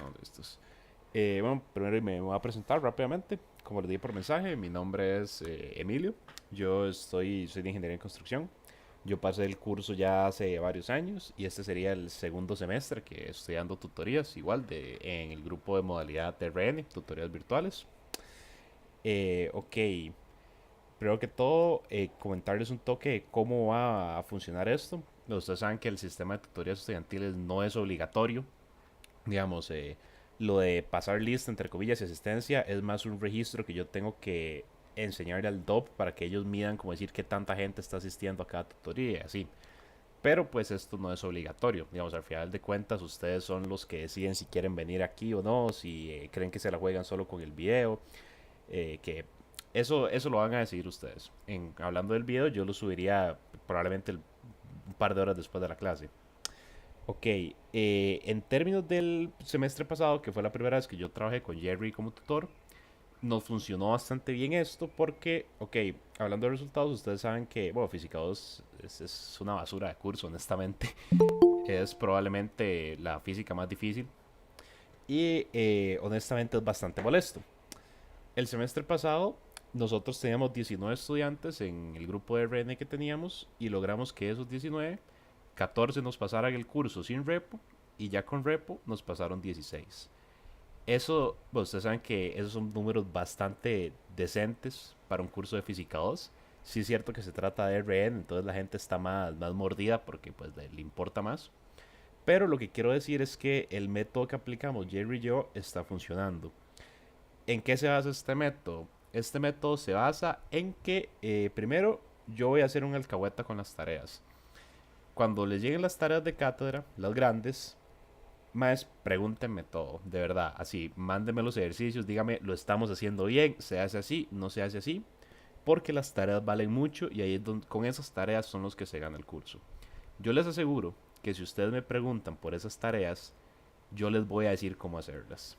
estamos listos. Bueno, primero me voy a presentar rápidamente. Como les di por mensaje, mi nombre es Emilio. Soy de ingeniería en construcción. Yo pasé el curso ya hace varios años y este sería el segundo semestre que estoy dando tutorías, igual en el grupo de modalidad TRN, tutorías virtuales. Ok, primero que todo, comentarles un toque de cómo va a funcionar esto. Ustedes saben que el sistema de tutorías estudiantiles no es obligatorio, digamos, lo de pasar lista, entre comillas, y asistencia es más un registro que yo tengo que enseñarle al DOP para que ellos midan, como decir, qué tanta gente está asistiendo a cada tutoría y así. Pero pues esto no es obligatorio, digamos, al final de cuentas ustedes son los que deciden si quieren venir aquí o no, si creen que se la juegan solo con el video, que eso lo van a decidir ustedes. Hablando del video, yo lo subiría probablemente un par de horas después de la clase. Ok, en términos del semestre pasado, que fue la primera vez que yo trabajé con Jerry como tutor, nos funcionó bastante bien esto porque, ok, hablando de resultados, ustedes saben que, bueno, Física 2 es una basura de curso, honestamente. Es probablemente la física más difícil y honestamente es bastante molesto. El semestre pasado nosotros teníamos 19 estudiantes en el grupo de RN que teníamos y logramos que esos 19 14 nos pasaran el curso sin repo y ya con repo nos pasaron 16. Eso, bueno, ustedes saben que esos son números bastante decentes para un curso de Física 2. Sí es cierto que se trata de RN, entonces la gente está más mordida porque pues le importa más. Pero lo que quiero decir es que el método que aplicamos Jerry y yo está funcionando. ¿En qué se basa este método? Este método se basa en que primero yo voy a hacer un alcahueta con las tareas. Cuando les lleguen las tareas de cátedra, las grandes, más pregúntenme todo, de verdad, así, mándenme los ejercicios, dígame, lo estamos haciendo bien, se hace así, no se hace así, porque las tareas valen mucho y ahí es donde, con esas tareas son los que se gana el curso. Yo les aseguro que si ustedes me preguntan por esas tareas, yo les voy a decir cómo hacerlas.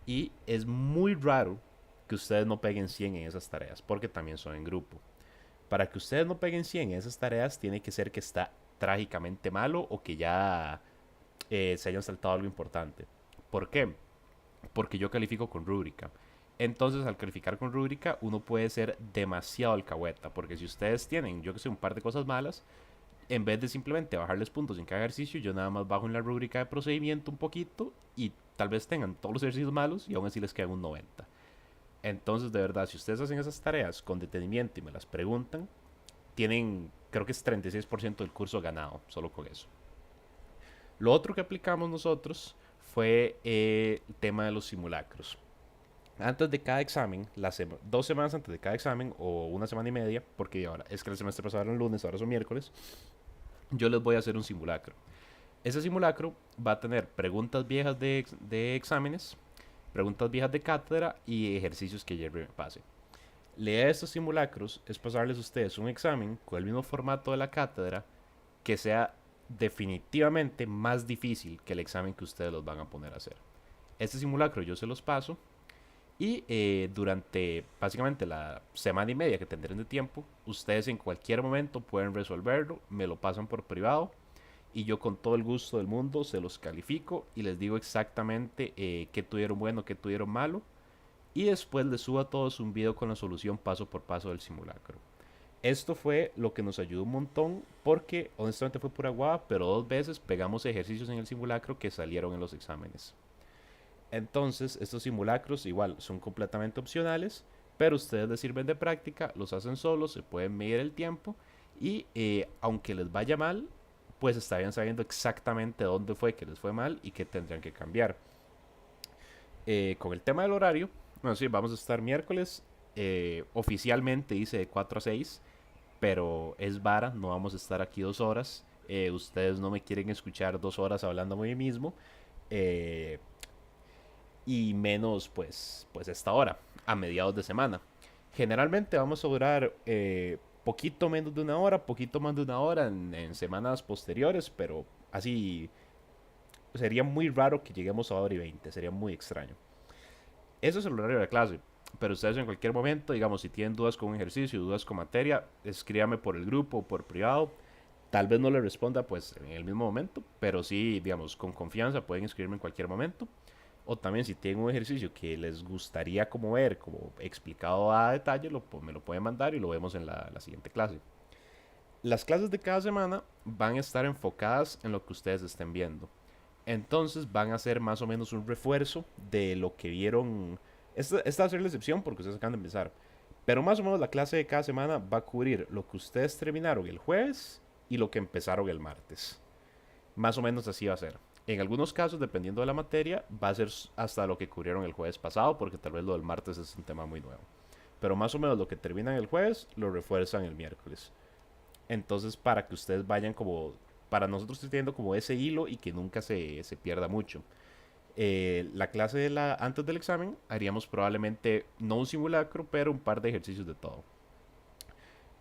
Y es muy raro que ustedes no peguen 100 en esas tareas, porque también son en grupo. Para que ustedes no peguen 100 en esas tareas, tiene que ser que está trágicamente malo o que ya se hayan saltado algo importante. ¿Por qué? Porque yo califico con rúbrica. Entonces, al calificar con rúbrica, uno puede ser demasiado alcahueta. Porque si ustedes tienen, yo que sé, un par de cosas malas, en vez de simplemente bajarles puntos en cada ejercicio, yo nada más bajo en la rúbrica de procedimiento un poquito y tal vez tengan todos los ejercicios malos y aún así les quedan un 90. Entonces, de verdad, si ustedes hacen esas tareas con detenimiento y me las preguntan, tienen, creo que es 36% del curso ganado, solo con eso. Lo otro que aplicamos nosotros fue el tema de los simulacros. Antes de cada examen, 2 semanas antes de cada examen o una semana y media, porque ahora es que el semestre pasado era un lunes, ahora son miércoles, yo les voy a hacer un simulacro. Ese simulacro va a tener preguntas viejas de exámenes, preguntas viejas de cátedra y ejercicios que Jerry me pase. La idea de estos simulacros es pasarles a ustedes un examen con el mismo formato de la cátedra que sea definitivamente más difícil que el examen que ustedes los van a poner a hacer. Este simulacro yo se los paso y durante básicamente la semana y media que tendrán de tiempo, ustedes en cualquier momento pueden resolverlo, me lo pasan por privado y yo con todo el gusto del mundo se los califico y les digo exactamente qué tuvieron bueno, qué tuvieron malo y después les subo a todos un video con la solución paso por paso del simulacro. Esto fue lo que nos ayudó un montón porque honestamente fue pura guava, pero 2 veces pegamos ejercicios en el simulacro que salieron en los exámenes. Entonces, estos simulacros igual son completamente opcionales, pero ustedes les sirven de práctica, los hacen solos, se pueden medir el tiempo y aunque les vaya mal, pues estarían sabiendo exactamente dónde fue que les fue mal y qué tendrían que cambiar. Con el tema del horario, bueno, sí, vamos a estar miércoles. Oficialmente dice de 4 a 6, pero es vara, no vamos a estar aquí 2 horas. Ustedes no me quieren escuchar 2 horas hablando a mí mismo. Eh, y menos, pues esta hora, a mediados de semana. Generalmente vamos a durar poquito menos de una hora, poquito más de una hora en semanas posteriores, pero así sería muy raro que lleguemos a hora y 20, sería muy extraño. Eso es el horario de clase. Pero ustedes en cualquier momento, digamos, si tienen dudas con un ejercicio, dudas con materia, escríbame por el grupo o por privado. Tal vez no le responda pues en el mismo momento, pero sí, digamos, con confianza pueden escribirme en cualquier momento. O también si tienen un ejercicio que les gustaría como ver, como explicado a detalle, me lo pueden mandar y lo vemos en la siguiente clase. Las clases de cada semana van a estar enfocadas en lo que ustedes estén viendo. Entonces van a ser más o menos un refuerzo de lo que vieron. Esta va a ser la excepción porque ustedes acaban de empezar. Pero más o menos la clase de cada semana va a cubrir lo que ustedes terminaron el jueves y lo que empezaron el martes. Más o menos así va a ser. En algunos casos, dependiendo de la materia, va a ser hasta lo que cubrieron el jueves pasado, porque tal vez lo del martes es un tema muy nuevo. Pero más o menos lo que terminan el jueves, lo refuerzan el miércoles. Entonces, para que ustedes vayan como, para nosotros teniendo como ese hilo y que nunca se pierda mucho. La clase antes del examen haríamos probablemente, no un simulacro, pero un par de ejercicios de todo.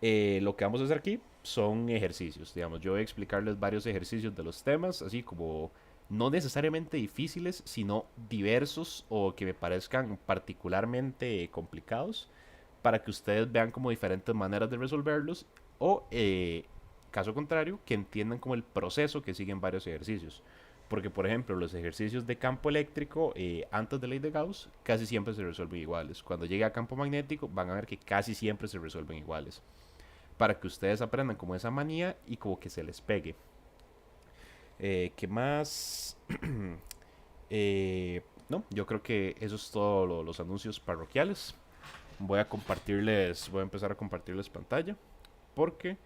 Lo que vamos a hacer aquí son ejercicios, digamos, yo voy a explicarles varios ejercicios de los temas, así como no necesariamente difíciles, sino diversos o que me parezcan particularmente complicados, para que ustedes vean como diferentes maneras de resolverlos o, caso contrario, que entiendan como el proceso que siguen varios ejercicios. Porque, por ejemplo, los ejercicios de campo eléctrico antes de ley de Gauss casi siempre se resuelven iguales. Cuando llegue a campo magnético van a ver que casi siempre se resuelven iguales. Para que ustedes aprendan como esa manía y como que se les pegue. ¿Qué más? No, yo creo que eso es todo los anuncios parroquiales. Voy a empezar a compartirles pantalla porque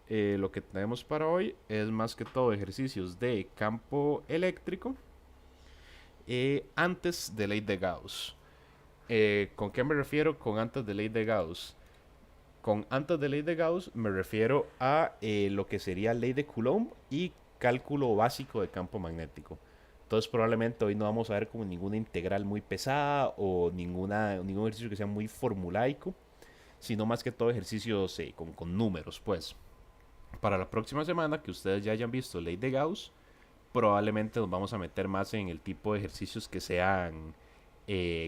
lo que tenemos para hoy es más que todo ejercicios de campo eléctrico antes de ley de Gauss. ¿Con qué me refiero con antes de ley de Gauss? Con antes de ley de Gauss me refiero a lo que sería ley de Coulomb y cálculo básico de campo magnético. Entonces probablemente hoy no vamos a ver como ninguna integral muy pesada o ningún ejercicio que sea muy formulaico, sino más que todo ejercicios con números, pues. Para la próxima semana, que ustedes ya hayan visto ley de Gauss, probablemente nos vamos a meter más en el tipo de ejercicios que sean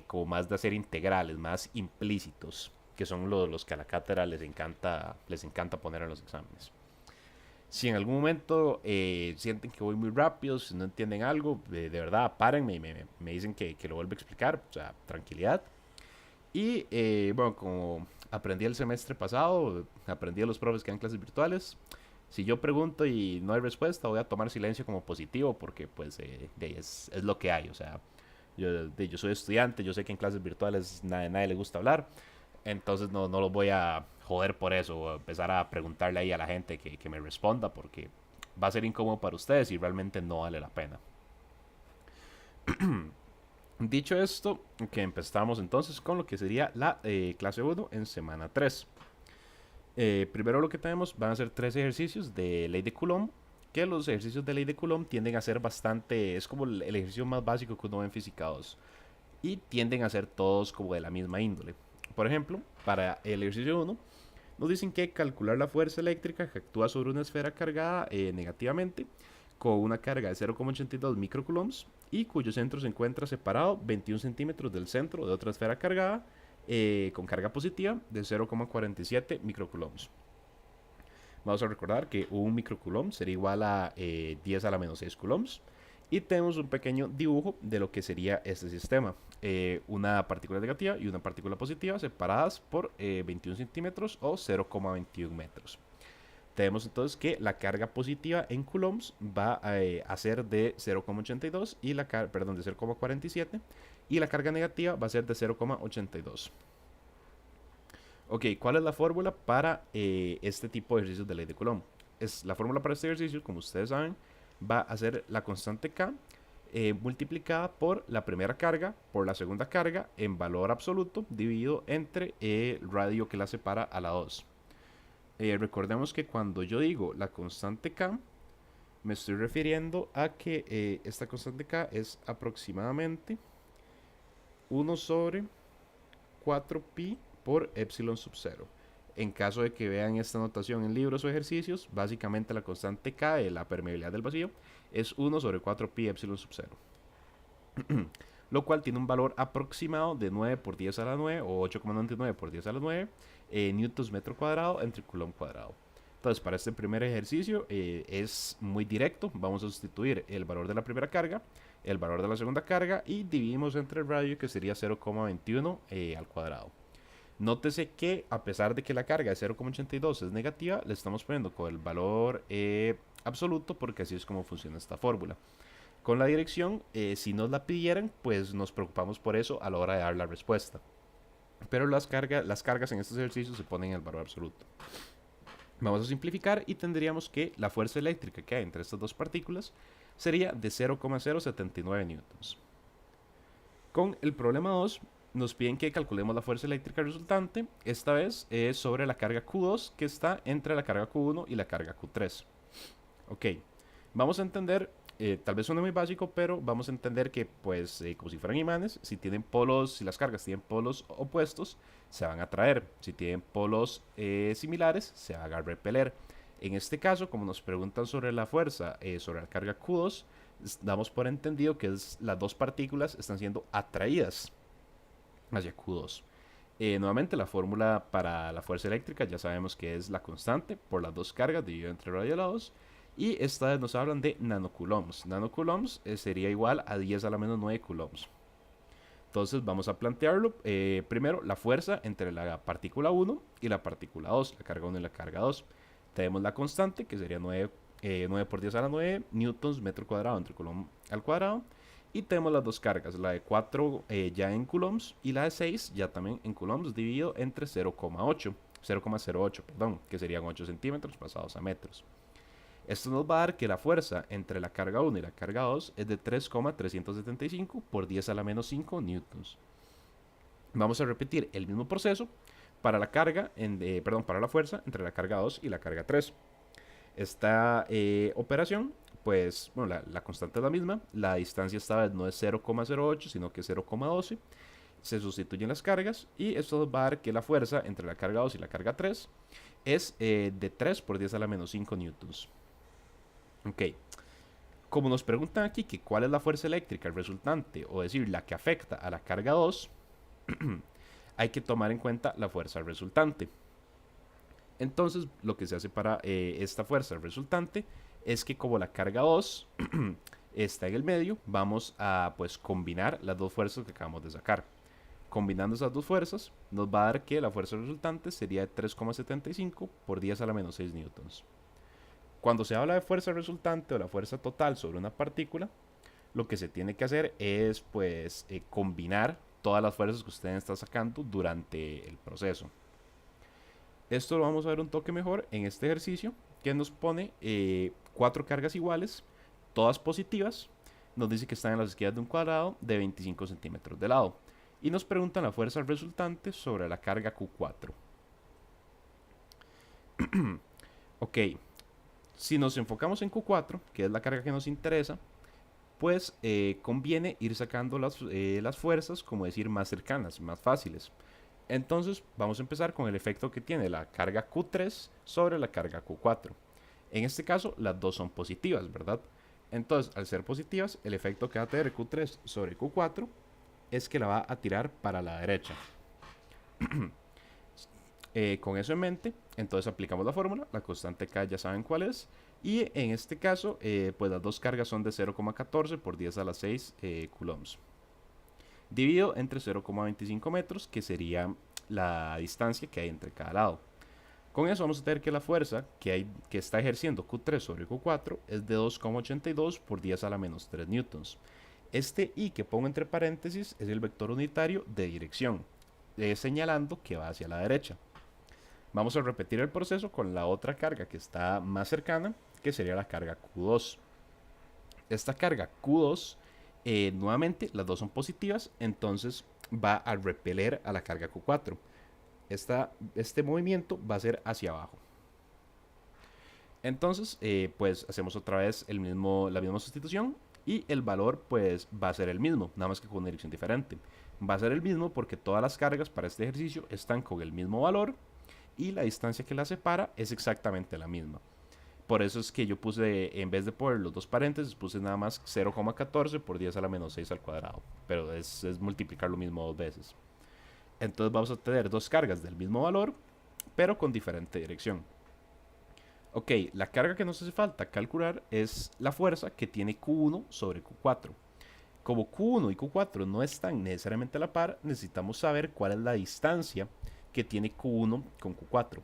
como más de hacer integrales, más implícitos, que son los que a la cátedra les encanta poner en los exámenes. Si en algún momento sienten que voy muy rápido, si no entienden algo, de verdad, párenme y me dicen que lo vuelvo a explicar, o sea, tranquilidad. Y bueno, como aprendí el semestre pasado, aprendí a los profes que dan clases virtuales. Si yo pregunto y no hay respuesta, voy a tomar silencio como positivo porque pues es lo que hay. O sea, yo soy estudiante, yo sé que en clases virtuales nadie le gusta hablar. Entonces no los voy a joder por eso o empezar a preguntarle ahí a la gente que me responda porque va a ser incómodo para ustedes y realmente no vale la pena. Dicho esto, que empezamos entonces con lo que sería la clase 1 en semana 3. Primero lo que tenemos van a ser tres ejercicios de ley de Coulomb, que los ejercicios de ley de Coulomb tienden a ser bastante, es como el ejercicio más básico que uno ve en física 2 y tienden a ser todos como de la misma índole. Por ejemplo, para el ejercicio 1 nos dicen que calcular la fuerza eléctrica que actúa sobre una esfera cargada negativamente con una carga de 0,82 microcoulombs y cuyo centro se encuentra separado 21 centímetros del centro de otra esfera cargada con carga positiva de 0,47 microcoulombs. Vamos a recordar que un microcoulomb sería igual a 10 a la menos 6 coulombs. Y tenemos un pequeño dibujo de lo que sería este sistema. Una partícula negativa y una partícula positiva separadas por 21 centímetros o 0,21 metros. Tenemos entonces que la carga positiva en coulombs va a ser de 0,82 y perdón, de 0,47 y la carga negativa va a ser de 0,82. Ok, ¿cuál es la fórmula para este tipo de ejercicios de ley de Coulomb? La fórmula para este ejercicio, como ustedes saben, va a ser la constante K multiplicada por la primera carga por la segunda carga en valor absoluto dividido entre el radio que la separa a la 2. Recordemos que cuando yo digo la constante K, me estoy refiriendo a que esta constante K es aproximadamente 1 sobre 4pi por epsilon sub 0. En caso de que vean esta notación en libros o ejercicios, básicamente la constante K de la permeabilidad del vacío es 1 sobre 4pi epsilon sub 0. Lo cual tiene un valor aproximado de 9 por 10 a la 9 o 8,99 por 10 a la 9 newtons metro cuadrado entre coulomb cuadrado. Entonces, para este primer ejercicio es muy directo. Vamos a sustituir el valor de la primera carga el valor de la segunda carga y dividimos entre el radio, que sería 0,21 al cuadrado. Nótese que a pesar de que la carga de 0,82 es negativa, le estamos poniendo con el valor absoluto, porque así es como funciona esta fórmula. Con la dirección, si nos la pidieran, pues nos preocupamos por eso a la hora de dar la respuesta. Pero las cargas en estos ejercicios se ponen en el valor absoluto. Vamos a simplificar y tendríamos que la fuerza eléctrica que hay entre estas dos partículas sería de 0,079 newtons. Con el problema 2 nos piden que calculemos la fuerza eléctrica resultante. Esta vez es sobre la carga Q2 que está entre la carga Q1 y la carga Q3. Ok, vamos a entender, tal vez suene muy básico, pero vamos a entender que pues como si fueran imanes, si tienen polos, si las cargas tienen polos opuestos, se van a atraer. Si tienen polos similares, se van a repeler. En este caso, como nos preguntan sobre la fuerza sobre la carga Q2, damos por entendido que las dos partículas están siendo atraídas hacia Q2. Nuevamente, la fórmula para la fuerza eléctrica ya sabemos que es la constante por las dos cargas dividido entre radio a la 2. Y esta vez nos hablan de nanocoulombs. Nanocoulombs sería igual a 10 a la menos 9 coulombs. Entonces vamos a plantearlo. Primero, la fuerza entre la partícula 1 y la partícula 2, la carga 1 y la carga 2. Tenemos la constante, que sería 9 por 10 a la 9 newtons metro cuadrado entre coulomb al cuadrado. Y tenemos las dos cargas, la de 4 ya en coulombs y la de 6 ya también en coulombs, dividido entre 0,08, perdón, que serían 8 centímetros pasados a metros. Esto nos va a dar que la fuerza entre la carga 1 y la carga 2 es de 3,375 por 10 a la menos 5 newtons. Vamos a repetir el mismo proceso para la carga, para la fuerza entre la carga 2 y la carga 3. Esta operación, pues, bueno, la constante es la misma. La distancia esta vez no es 0,08, sino que es 0,12. Se sustituyen las cargas y esto nos va a dar que la fuerza entre la carga 2 y la carga 3 es de 3 por 10 a la menos 5 newtons. Ok, como nos preguntan aquí que cuál es la fuerza eléctrica resultante, o decir, la que afecta a la carga 2, hay que tomar en cuenta la fuerza resultante. Entonces, lo que se hace para esta fuerza resultante es que como la carga 2 está en el medio, vamos a pues combinar las dos fuerzas que acabamos de sacar. Combinando esas dos fuerzas, nos va a dar que la fuerza resultante sería de 3,75 por 10 a la menos 6 newtons. Cuando se habla de fuerza resultante o la fuerza total sobre una partícula, lo que se tiene que hacer es pues combinar todas las fuerzas que ustedes están sacando durante el proceso. Esto lo vamos a ver un toque mejor en este ejercicio, que nos pone 4 cargas iguales, todas positivas. Nos dice que están en las esquinas de un cuadrado de 25 centímetros de lado. Y nos preguntan la fuerza resultante sobre la carga Q4. Ok, si nos enfocamos en Q4, que es la carga que nos interesa, pues conviene ir sacando las fuerzas, como decir, más cercanas, más fáciles. Entonces vamos a empezar con el efecto que tiene la carga Q3 sobre la carga Q4. En este caso las dos son positivas, ¿verdad? Entonces al ser positivas, el efecto que va a tener Q3 sobre Q4 es que la va a tirar para la derecha. Con eso en mente, entonces aplicamos la fórmula, la constante K ya saben cuál es, y en este caso, pues las dos cargas son de 0,14 por 10 a la 6 coulombs, dividido entre 0,25 metros, que sería la distancia que hay entre cada lado. Con eso vamos a tener que la fuerza que está ejerciendo Q3 sobre Q4 es de 2,82 por 10 a la menos 3 newtons. Este I que pongo entre paréntesis es el vector unitario de dirección, señalando que va hacia la derecha. Vamos a repetir el proceso con la otra carga que está más cercana, que sería la carga Q2. Esta carga Q2, nuevamente las dos son positivas, entonces va a repeler a la carga Q4. Este movimiento va a ser hacia abajo. Entonces, pues hacemos otra vez la misma sustitución y el valor pues va a ser el mismo, nada más que con una dirección diferente. Va a ser el mismo porque todas las cargas para este ejercicio están con el mismo valor y la distancia que las separa es exactamente la misma. Por eso es que yo puse, en vez de poner los dos paréntesis, puse nada más 0,14 por 10 a la menos 6 al cuadrado. Pero es multiplicar lo mismo dos veces. Entonces vamos a tener dos cargas del mismo valor, pero con diferente dirección. Ok, la carga que nos hace falta calcular es la fuerza que tiene Q1 sobre Q4. Como Q1 y Q4 no están necesariamente a la par, necesitamos saber cuál es la distancia que tiene Q1 con Q4.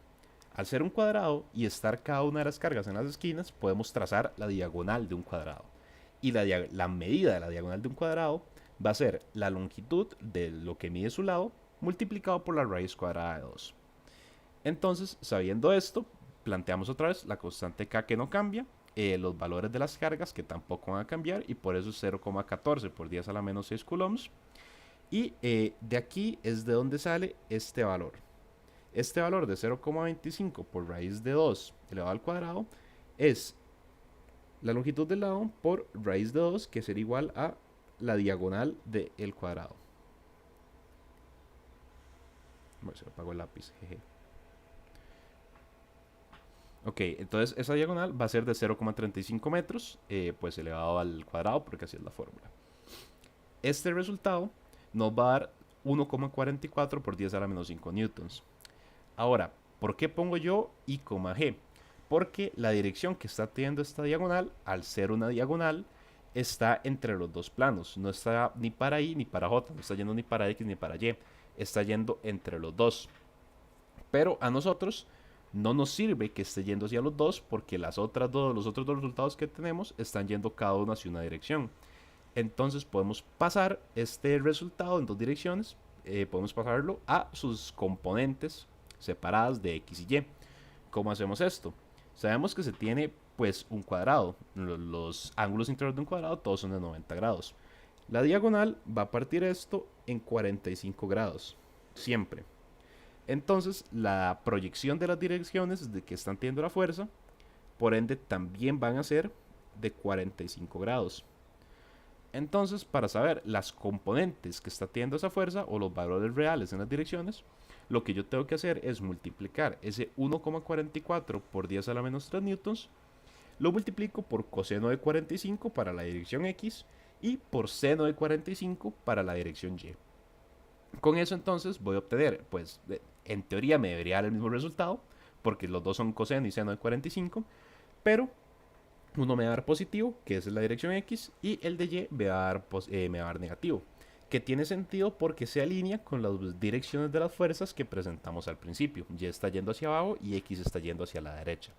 Al ser un cuadrado y estar cada una de las cargas en las esquinas, podemos trazar la diagonal de un cuadrado. Y la medida de la diagonal de un cuadrado va a ser la longitud de lo que mide su lado multiplicado por la raíz cuadrada de 2. Entonces, sabiendo esto, planteamos otra vez la constante K que no cambia, los valores de las cargas que tampoco van a cambiar, y por eso es 0,14 por 10 a la menos 6 coulombs. Y de aquí es de donde sale este valor. Este valor de 0,25 por raíz de 2 elevado al cuadrado es la longitud del lado por raíz de 2, que sería igual a la diagonal del cuadrado. Bueno, se me apagó el lápiz, jeje. Ok, entonces esa diagonal va a ser de 0,35 metros, pues elevado al cuadrado, porque así es la fórmula. Este resultado nos va a dar 1,44 por 10 a la menos 5 newtons. Ahora, ¿por qué pongo yo I, G? Porque la dirección que está teniendo esta diagonal, al ser una diagonal, está entre los dos planos. No está ni para I ni para J, no está yendo ni para X ni para Y. Está yendo entre los dos. Pero a nosotros no nos sirve que esté yendo hacia los dos, porque los otros dos resultados que tenemos están yendo cada uno hacia una dirección. Entonces podemos pasar este resultado en dos direcciones. Podemos pasarlo a sus componentes separadas de X y Y. ¿Cómo hacemos esto? Sabemos que se tiene pues un cuadrado. Los ángulos interiores de un cuadrado todos son de 90 grados. La diagonal va a partir esto en 45 grados. Siempre. Entonces la proyección de las direcciones de que están teniendo la fuerza, por ende también van a ser de 45 grados. Entonces, para saber las componentes que está teniendo esa fuerza o los valores reales en las direcciones, lo que yo tengo que hacer es multiplicar ese 1,44 por 10 a la menos 3 newtons, lo multiplico por coseno de 45 para la dirección X y por seno de 45 para la dirección Y. Con eso entonces voy a obtener, pues en teoría me debería dar el mismo resultado, porque los dos son coseno y seno de 45, pero uno me va a dar positivo, que es la dirección X, y el de Y me va a dar negativo, que tiene sentido porque se alinea con las direcciones de las fuerzas que presentamos al principio. Y está yendo hacia abajo y X está yendo hacia la derecha.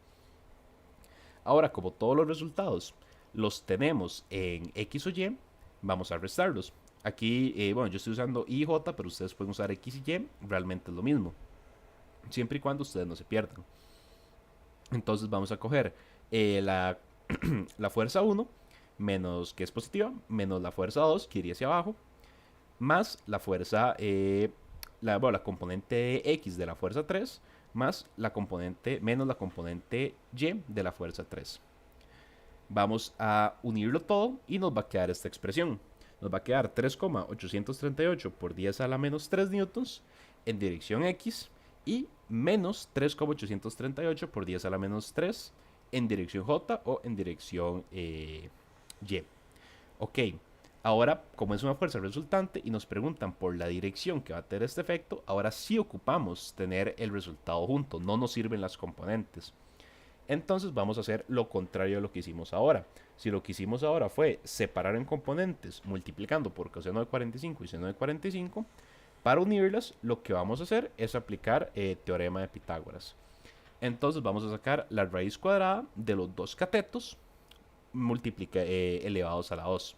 Ahora, como todos los resultados los tenemos en X o Y, vamos a restarlos. Aquí, bueno, yo estoy usando I y J, pero ustedes pueden usar X y Y, realmente es lo mismo, siempre y cuando ustedes no se pierdan. Entonces vamos a coger la la fuerza 1, menos que es positiva, menos la fuerza 2, que iría hacia abajo, más la fuerza, la componente X de la fuerza 3, más la componente, menos la componente Y de la fuerza 3. Vamos a unirlo todo y nos va a quedar esta expresión. Nos va a quedar 3,838 por 10 a la menos 3 newtons en dirección X y menos 3,838 por 10 a la menos 3 en dirección J o en dirección Y. Ok, ahora como es una fuerza resultante y nos preguntan por la dirección que va a tener este efecto, ahora sí ocupamos tener el resultado junto, no nos sirven las componentes. Entonces vamos a hacer lo contrario de lo que hicimos ahora. Si lo que hicimos ahora fue separar en componentes multiplicando por coseno de 45 y seno de 45, para unirlas lo que vamos a hacer es aplicar teorema de Pitágoras. Entonces vamos a sacar la raíz cuadrada de los dos catetos elevados a la 2.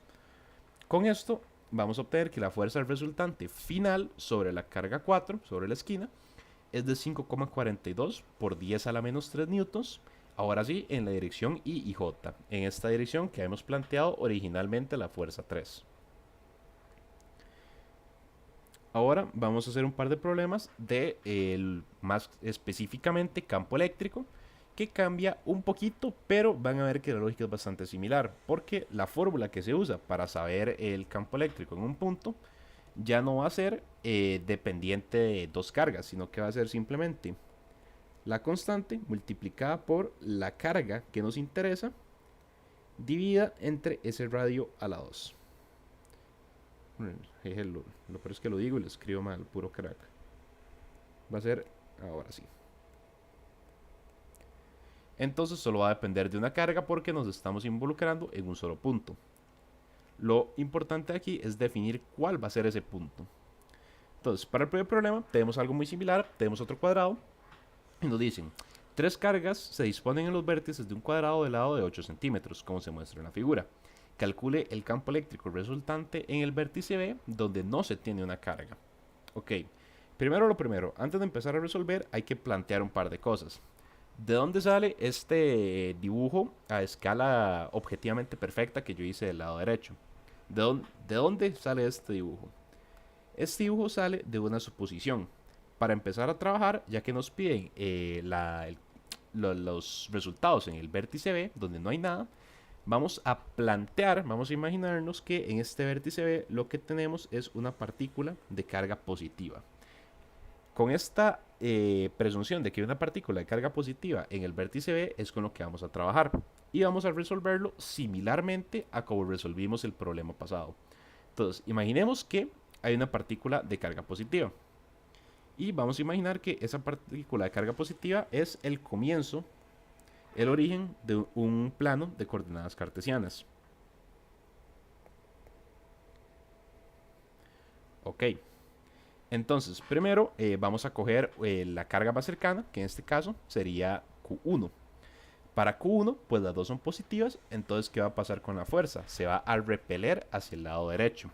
Con esto vamos a obtener que la fuerza resultante final sobre la carga 4, sobre la esquina, es de 5,42 por 10 a la menos 3 newtons. Ahora sí, en la dirección I y J, en esta dirección que hemos planteado originalmente la fuerza 3. Ahora vamos a hacer un par de problemas de más específicamente campo eléctrico, que cambia un poquito, pero van a ver que la lógica es bastante similar, porque la fórmula que se usa para saber el campo eléctrico en un punto ya no va a ser dependiente de dos cargas, sino que va a ser simplemente la constante multiplicada por la carga que nos interesa, dividida entre ese radio a la 2. Lo peor es que lo digo y lo escribo mal, puro crack. Va a ser ahora sí. Entonces solo va a depender de una carga porque nos estamos involucrando en un solo punto. Lo importante aquí es definir cuál va a ser ese punto. Entonces, para el primer problema tenemos algo muy similar, tenemos otro cuadrado y nos dicen, tres cargas se disponen en los vértices de un cuadrado de lado de 8 centímetros, como se muestra en la figura. Calcule el campo eléctrico resultante en el vértice B, donde no se tiene una carga. Ok, primero lo primero, antes de empezar a resolver hay que plantear un par de cosas. ¿De dónde sale este dibujo a escala objetivamente perfecta que yo hice del lado derecho? ¿De dónde sale este dibujo? Este dibujo sale de una suposición. Para empezar a trabajar, ya que nos piden los resultados en el vértice B, donde no hay nada, vamos a plantear, vamos a imaginarnos que en este vértice B lo que tenemos es una partícula de carga positiva. Con esta presunción de que hay una partícula de carga positiva en el vértice B es con lo que vamos a trabajar. Y vamos a resolverlo similarmente a como resolvimos el problema pasado. Entonces, imaginemos que hay una partícula de carga positiva. Y vamos a imaginar que esa partícula de carga positiva es el comienzo, el origen de un plano de coordenadas cartesianas. Ok. Entonces, primero vamos a coger la carga más cercana, que en este caso sería Q1. Para Q1, pues las dos son positivas, entonces ¿qué va a pasar con la fuerza? Se va a repeler hacia el lado derecho.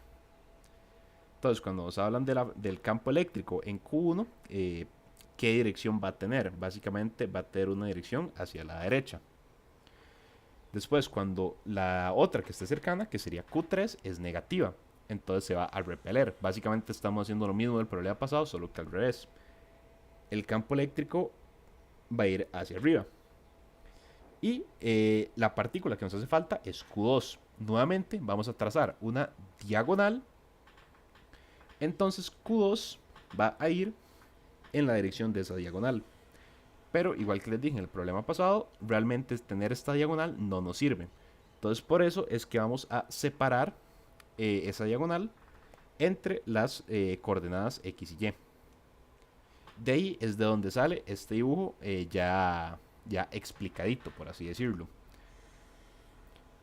Entonces, cuando nos hablan del campo eléctrico en Q1, ¿qué dirección va a tener? Básicamente va a tener una dirección hacia la derecha. Después, cuando la otra que esté cercana, que sería Q3, es negativa, entonces se va a repeler. Básicamente estamos haciendo lo mismo del problema pasado, solo que al revés. El campo eléctrico va a ir hacia arriba. Y la partícula que nos hace falta es Q2. Nuevamente vamos a trazar una diagonal. Entonces Q2 va a ir en la dirección de esa diagonal. Pero igual que les dije en el problema pasado, realmente tener esta diagonal no nos sirve. Entonces por eso es que vamos a separar esa diagonal entre las coordenadas X y Y. De ahí es de donde sale este dibujo ya explicadito, por así decirlo.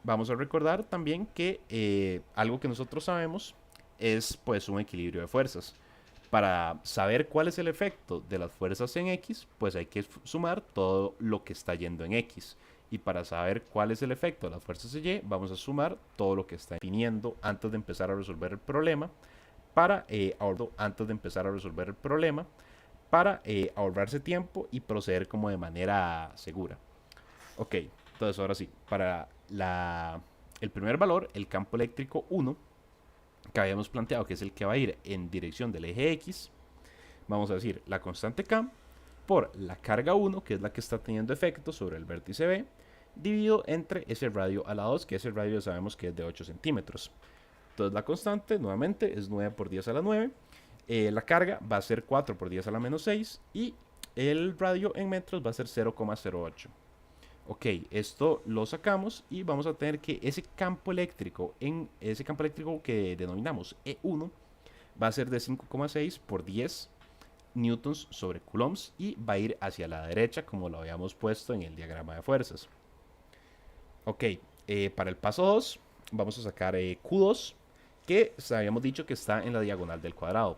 Vamos a recordar también que algo que nosotros sabemos es pues un equilibrio de fuerzas. Para saber cuál es el efecto de las fuerzas en X, pues hay que sumar todo lo que está yendo en X. Y para saber cuál es el efecto de las fuerzas en Y, vamos a sumar todo lo que está definiendo antes de empezar a resolver el problema. Para ahorrarse tiempo y proceder como de manera segura. Ok, entonces ahora sí, para el primer valor, el campo eléctrico 1, que habíamos planteado que es el que va a ir en dirección del eje X, vamos a decir la constante K por la carga 1, que es la que está teniendo efecto sobre el vértice B, dividido entre ese radio a la 2, que ese radio ya sabemos que es de 8 centímetros. Entonces la constante, nuevamente, es 9 por 10 a la 9. La carga va a ser 4 por 10 a la menos 6. Y el radio en metros va a ser 0,08. Ok, esto lo sacamos y vamos a tener que ese campo eléctrico que denominamos E1 va a ser de 5,6 por 10 newtons sobre coulombs y va a ir hacia la derecha como lo habíamos puesto en el diagrama de fuerzas. Ok, para el paso 2 vamos a sacar Q2, que habíamos dicho que está en la diagonal del cuadrado.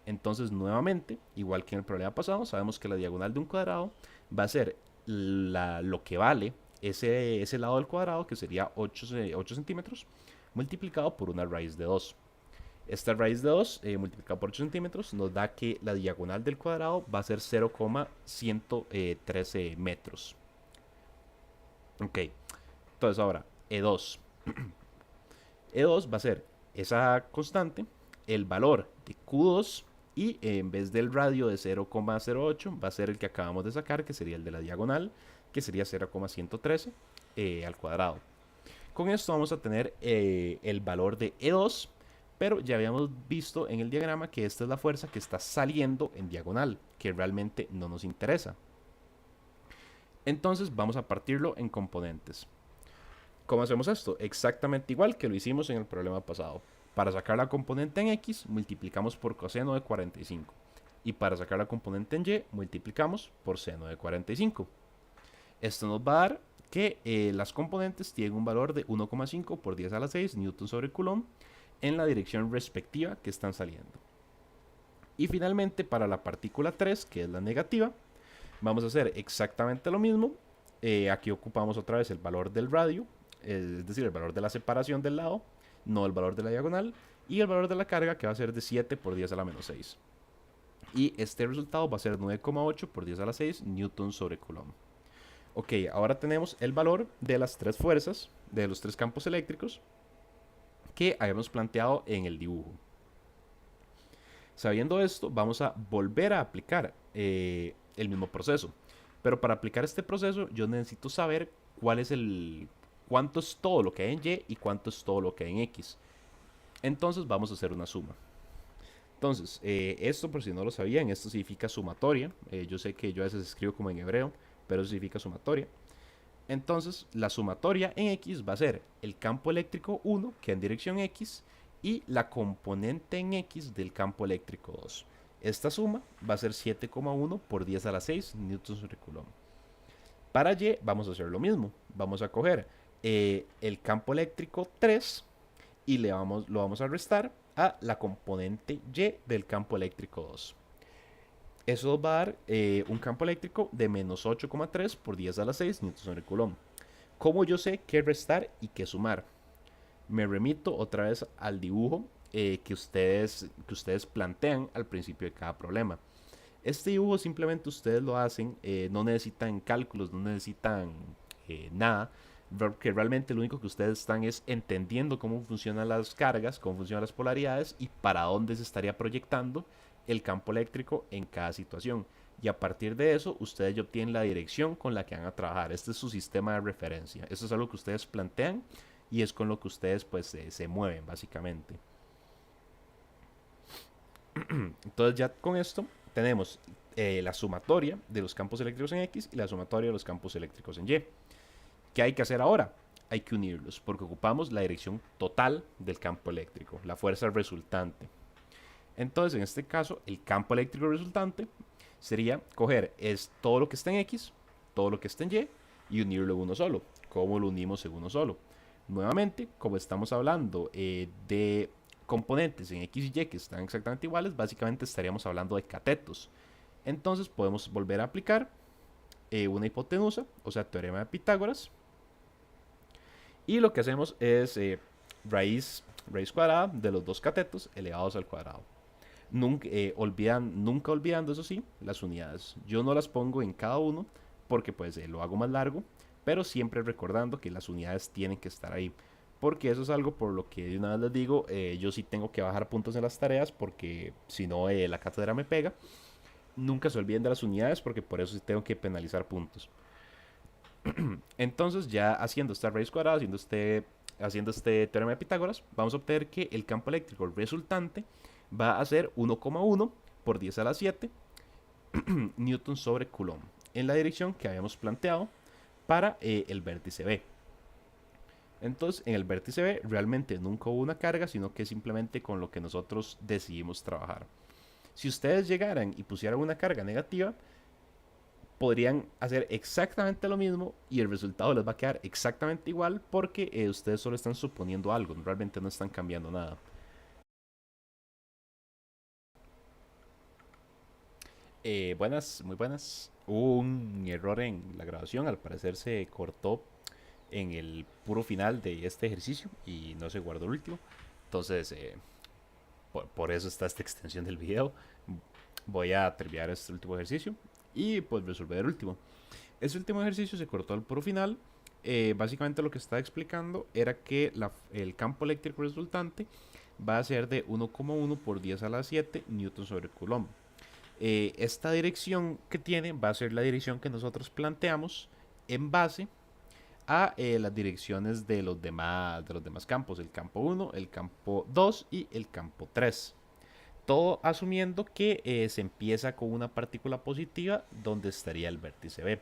Entonces nuevamente, igual que en el problema pasado, sabemos que la diagonal de un cuadrado va a ser lo que vale ese lado del cuadrado, que sería 8 centímetros, multiplicado por una raíz de 2. Esta raíz de 2 multiplicado por 8 centímetros nos da que la diagonal del cuadrado va a ser 0,113 metros. Ok, entonces ahora E2. E2 va a ser esa constante, el valor de Q2, y en vez del radio de 0,08 va a ser el que acabamos de sacar, que sería el de la diagonal, que sería 0,113 al cuadrado. Con esto vamos a tener el valor de E2, pero ya habíamos visto en el diagrama que esta es la fuerza que está saliendo en diagonal, que realmente no nos interesa. Entonces vamos a partirlo en componentes. ¿Cómo hacemos esto? Exactamente igual que lo hicimos en el problema pasado. Para sacar la componente en X, multiplicamos por coseno de 45. Y para sacar la componente en Y, multiplicamos por seno de 45. Esto nos va a dar que las componentes tienen un valor de 1,5 por 10 a la 6 newton sobre coulomb en la dirección respectiva que están saliendo. Y finalmente para la partícula 3, que es la negativa, vamos a hacer exactamente lo mismo. Aquí ocupamos otra vez el valor del radio, es decir, el valor de la separación del lado, no el valor de la diagonal, y el valor de la carga, que va a ser de 7 por 10 a la menos 6. Y este resultado va a ser 9,8 por 10 a la 6 newton sobre coulomb. Ok, ahora tenemos el valor de las tres fuerzas, de los tres campos eléctricos que habíamos planteado en el dibujo. Sabiendo esto, vamos a volver a aplicar el mismo proceso. Pero para aplicar este proceso, yo necesito saber cuánto es todo lo que hay en Y y cuánto es todo lo que hay en X. Entonces vamos a hacer una suma. Entonces, esto por si no lo sabían, esto significa sumatoria. Yo sé que yo a veces escribo como en hebreo, pero eso significa sumatoria. Entonces, la sumatoria en X va a ser el campo eléctrico 1, que en dirección X, y la componente en X del campo eléctrico 2. Esta suma va a ser 7,1 por 10 a la 6 newton sobre coulomb. Para Y vamos a hacer lo mismo. Vamos a coger el campo eléctrico 3 y lo vamos a restar a la componente Y del campo eléctrico 2. Eso nos va a dar un campo eléctrico de menos 8,3 por 10 a la 6 newton sobre coulomb. ¿Cómo yo sé qué restar y qué sumar? Me remito otra vez al dibujo que ustedes plantean al principio de cada problema. Este dibujo simplemente ustedes lo hacen, no necesitan cálculos, no necesitan nada, porque realmente lo único que ustedes están es entendiendo cómo funcionan las cargas, cómo funcionan las polaridades y para dónde se estaría proyectando el campo eléctrico en cada situación. Y a partir de eso, ustedes ya obtienen la dirección con la que van a trabajar. Este es su sistema de referencia. Esto es algo que ustedes plantean y es con lo que ustedes pues se mueven básicamente. Entonces ya con esto tenemos la sumatoria de los campos eléctricos en X y la sumatoria de los campos eléctricos en Y. ¿Qué hay que hacer ahora? Hay que unirlos porque ocupamos la dirección total del campo eléctrico, la fuerza resultante. Entonces en este caso el campo eléctrico resultante sería coger todo lo que está en X, todo lo que está en Y y unirlo en uno solo. ¿Cómo lo unimos en uno solo? Nuevamente, como estamos hablando de componentes en X y Y que están exactamente iguales, básicamente estaríamos hablando de catetos. Entonces podemos volver a aplicar una hipotenusa, o sea, teorema de Pitágoras. Y lo que hacemos es raíz cuadrada de los dos catetos elevados al cuadrado. Nunca olvidando, eso sí, las unidades. Yo no las pongo en cada uno porque pues lo hago más largo, pero siempre recordando que las unidades tienen que estar ahí. Porque eso es algo por lo que de una vez les digo, yo sí tengo que bajar puntos en las tareas porque si no la cátedra me pega. Nunca se olviden de las unidades porque por eso sí tengo que penalizar puntos. Entonces ya haciendo esta raíz cuadrada, haciendo este teorema de Pitágoras, vamos a obtener que el campo eléctrico resultante va a ser 1,1 por 10 a la 7 newton sobre coulomb en la dirección que habíamos planteado para el vértice B. Entonces en el vértice B realmente nunca hubo una carga, sino que simplemente con lo que nosotros decidimos trabajar. Si ustedes llegaran y pusieran una carga negativa, podrían hacer exactamente lo mismo y el resultado les va a quedar exactamente igual porque ustedes solo están suponiendo algo, realmente no están cambiando nada. Buenas, muy buenas. Hubo un error en la grabación, al parecer se cortó en el puro final de este ejercicio y no se guardó el último. Entonces, por eso está esta extensión del video. Voy a terminar este último ejercicio y pues resolver el último. Este último ejercicio se cortó al puro final. Básicamente lo que estaba explicando era que el campo eléctrico resultante va a ser de 1,1 por 10 a la 7 newton sobre coulomb. Esta dirección que tiene va a ser la dirección que nosotros planteamos en base a las direcciones de los demás campos, el campo 1, el campo 2 y el campo 3. Todo asumiendo que se empieza con una partícula positiva donde estaría el vértice B.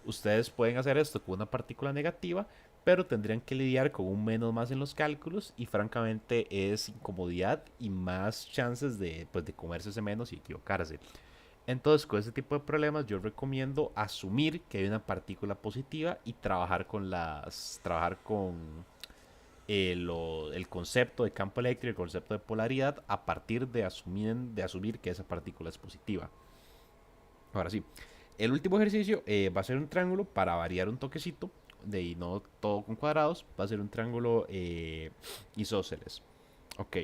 Ustedes pueden hacer esto con una partícula negativa, pero tendrían que lidiar con un menos más en los cálculos y francamente es incomodidad y más chances de comerse ese menos y equivocarse. Entonces, con este tipo de problemas, yo recomiendo asumir que hay una partícula positiva y trabajar con el concepto de campo eléctrico, el concepto de polaridad, a partir de asumir que esa partícula es positiva. Ahora sí, el último ejercicio va a ser un triángulo para variar un toquecito, y no todo con cuadrados, va a ser un triángulo isósceles. Ok,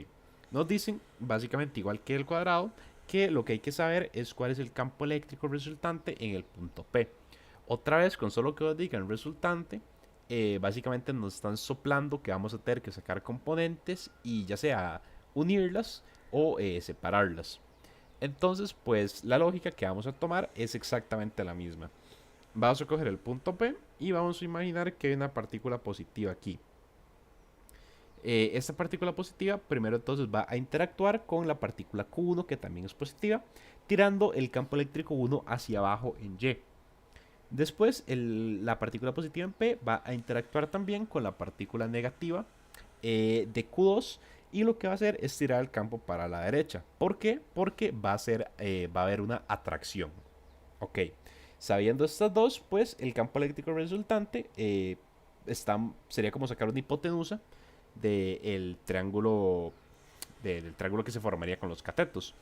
nos dicen, básicamente igual que el cuadrado, que lo que hay que saber es cuál es el campo eléctrico resultante en el punto P. Otra vez, con solo que os digan resultante, básicamente nos están soplando que vamos a tener que sacar componentes y ya sea unirlas o separarlas. Entonces, pues la lógica que vamos a tomar es exactamente la misma. Vamos a coger el punto P y vamos a imaginar que hay una partícula positiva aquí. Esta partícula positiva primero entonces va a interactuar con la partícula Q1 que también es positiva, tirando el campo eléctrico 1 hacia abajo en Y. Después la partícula positiva en P va a interactuar también con la partícula negativa de Q2 y lo que va a hacer es tirar el campo para la derecha. ¿Por qué? Porque va a haber una atracción. Ok, sabiendo estas dos, pues el campo eléctrico resultante sería como sacar una hipotenusa del triángulo, del triángulo que se formaría con los catetos.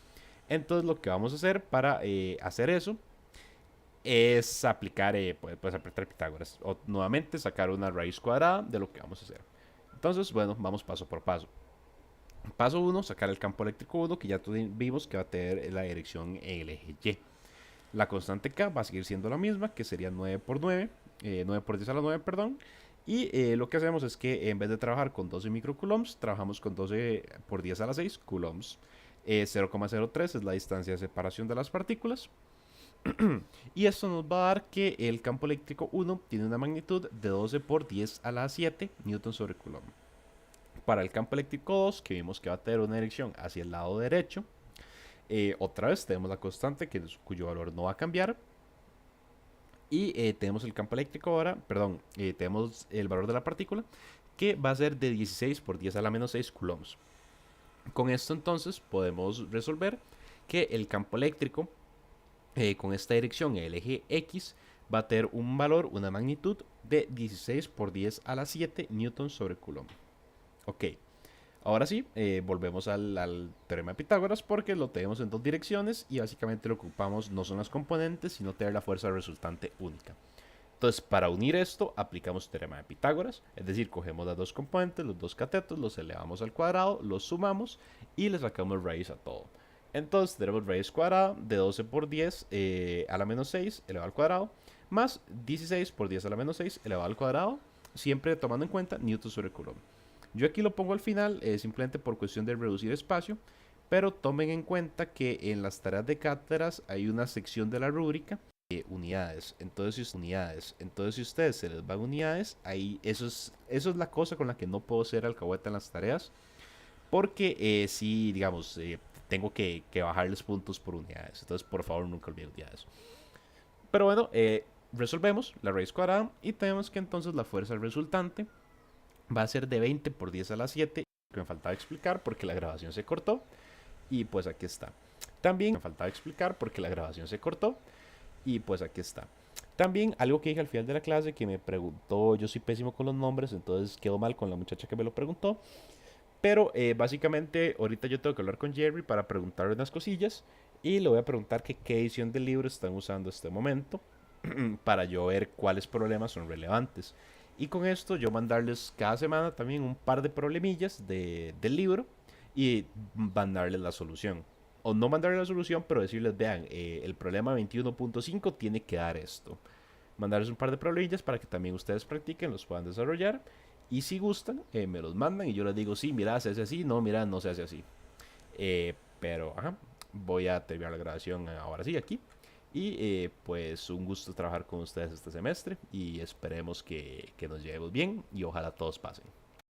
Entonces lo que vamos a hacer para hacer eso es aplicar, pues aplicar Pitágoras. O nuevamente sacar una raíz cuadrada de lo que vamos a hacer. Entonces, bueno, vamos paso por paso. Paso 1, sacar el campo eléctrico 1, que ya vimos que va a tener la dirección en el eje Y. La constante K va a seguir siendo la misma, que sería 9 por 9, 9 por 10 a la 9, perdón. Y lo que hacemos es que en vez de trabajar con 12 microcoulombs, trabajamos con 12 por 10 a la 6 coulombs. 0,03 es la distancia de separación de las partículas. Y esto nos va a dar que el campo eléctrico 1 tiene una magnitud de 12 por 10 a la 7 newton sobre coulomb. Para el campo eléctrico 2, que vimos que va a tener una dirección hacia el lado derecho, otra vez tenemos la constante cuyo valor no va a cambiar. Y tenemos el campo eléctrico ahora, perdón, tenemos el valor de la partícula, que va a ser de 16 por 10 a la menos 6 coulombs. Con esto entonces podemos resolver que el campo eléctrico con esta dirección en el eje X va a tener un valor, una magnitud de 16 por 10 a la 7 newton sobre coulomb. Ok, ahora sí, volvemos al teorema de Pitágoras porque lo tenemos en dos direcciones y básicamente lo que ocupamos no son las componentes, sino tener la fuerza resultante única. Entonces, para unir esto, aplicamos teorema de Pitágoras, es decir, cogemos las dos componentes, los dos catetos, los elevamos al cuadrado, los sumamos y le sacamos raíz a todo. Entonces, tenemos raíz cuadrada de 12 por 10 a la menos 6 elevado al cuadrado, más 16 por 10 a la menos 6 elevado al cuadrado, siempre tomando en cuenta newton sobre coulomb. Yo aquí lo pongo al final, simplemente por cuestión de reducir espacio, pero tomen en cuenta que en las tareas de cátedras hay una sección de la rúbrica unidades. Entonces, si ustedes se les van unidades, ahí eso es la cosa con la que no puedo ser alcahueta en las tareas, porque si, digamos, tengo que bajarles puntos por unidades. Entonces, por favor, nunca olviden unidades. Pero bueno, resolvemos la raíz cuadrada y tenemos que entonces la fuerza resultante va a ser de 20 por 10 a la 7, que me faltaba explicar porque la grabación se cortó. Y pues aquí está. También me faltaba explicar porque la grabación se cortó. Y pues aquí está. También algo que dije al final de la clase que me preguntó, yo soy pésimo con los nombres, entonces quedo mal con la muchacha que me lo preguntó. Pero básicamente ahorita yo tengo que hablar con Jerry para preguntarle unas cosillas. Y le voy a preguntar que qué edición del libro están usando en este momento para yo ver cuáles problemas son relevantes. Y con esto yo mandarles cada semana también un par de problemillas del libro y mandarles la solución. O no mandarles la solución, pero decirles, vean, el problema 21.5 tiene que dar esto. Mandarles un par de problemillas para que también ustedes practiquen, los puedan desarrollar. Y si gustan, me los mandan y yo les digo, sí, mira, se hace así, no, mira, no se hace así. Pero, ajá, voy a terminar la grabación ahora sí, aquí. Y pues un gusto trabajar con ustedes este semestre y esperemos que nos llevemos bien y ojalá todos pasen.